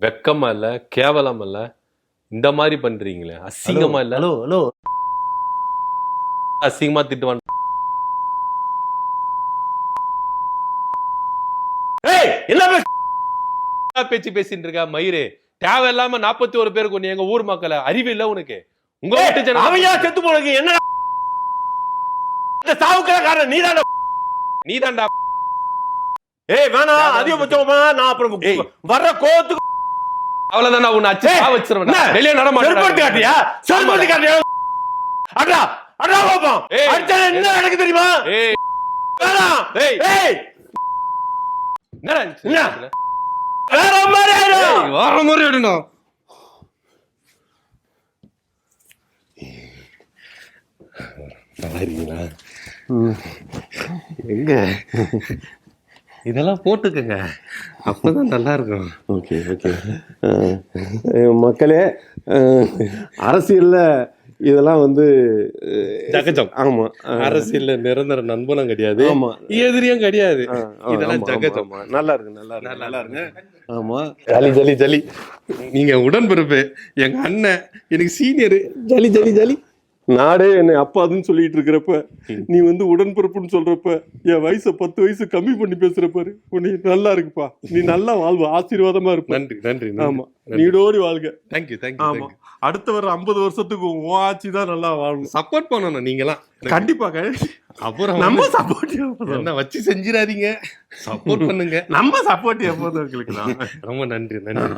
வெக்கமா இல்ல, கேவலமா இல்ல, இந்த மாதிரி பண்றீங்களே, அசிங்கமா இல்ல? ஹலோ ஹலோ அசிங்கமா திட்டுவான். ஏய் என்ன பேச்சு பேசிட்டு இருக்க மயிரே? தேவையில்லாம 41 பேர் கொண்டு எங்க ஊர் மக்களை, அறிவு இல்ல உனக்கு? உங்க வீட்டு ஜனம் அவயா செத்து போனது என்ன? இந்த சாவுக்கெல்லாம் காரணம் நீதான்டா. நீதான்டா. ஏய் வேணாம், அதிகபட்சமா நான் அப்புறம் வர்ற கோவத்துக்கு அவ்வளவுதான் உன்னை அச்சு வச்சிருவேன். வெளியே செருப்பட்டு காட்டியா? செருப்பட்டு காட்டியா? அடா அடா பாப்போம். அடுத்து என்ன நடக்குது தெரியுமா? ஏய் வேணாம். ஏய் ஏய் என்ன வேற மாதிரி ஆயிடும். வார மாதிரி ஆயிடும். நல்லா இருக்கீங்களா? எங்க இதெல்லாம் போட்டுக்கங்க, அப்பதான் நல்லா இருக்கும். Okay okay. மக்களே, அரசியல்ல இதெல்லாம் வந்து ஜகஜம். ஆமா, அரசியல்ல நிரந்தர நண்பனும் கிடையாது, ஆமா, எதிரியும் கிடையாது. இதெல்லாம் ஆமா, ஜகஜம். ஆமா. நல்லா இருக்கு நல்லா இருக்கு நல்லா இருக்கு. ஆமா, ஜலி ஜலி ஜலி. நீங்க உடன்பிறப்பு, எங்க அண்ணன் எனக்கு சீனியர். ஜலி ஜலி ஜலி. நாடே என்னை அப்பாதுன்னு சொல்லிட்டு இருக்கிறப்ப நீ வந்து உடன்பிறப்புன்னு சொல்றப்ப என் வயசை 10 வயசு கம்மி பண்ணி பேசுறப்பாரு. உன்னை நல்லா இருக்குப்பா, நீ நல்லா வாழ்வு, ஆசீர்வாதமா இருப்ப. நன்றி நன்றி. ஆமா, நீடோடி வாழ்க. Thank you thank you. ஆமா, அடுத்த வர 50 வருஷத்துக்கு உன் ஆட்சி தான் நல்லா வாழணும். சப்போர்ட் பண்ணணும் நீங்களாம். கண்டிப்பா. அப்புறம் நம்ம சப்போர்ட் என்ன வச்சு செஞ்சிடாதீங்க, சப்போர்ட் பண்ணுங்க. நம்ம சப்போர்ட் எப்போதும் உங்களுக்கு தான். ரொம்ப நன்றி நன்றி.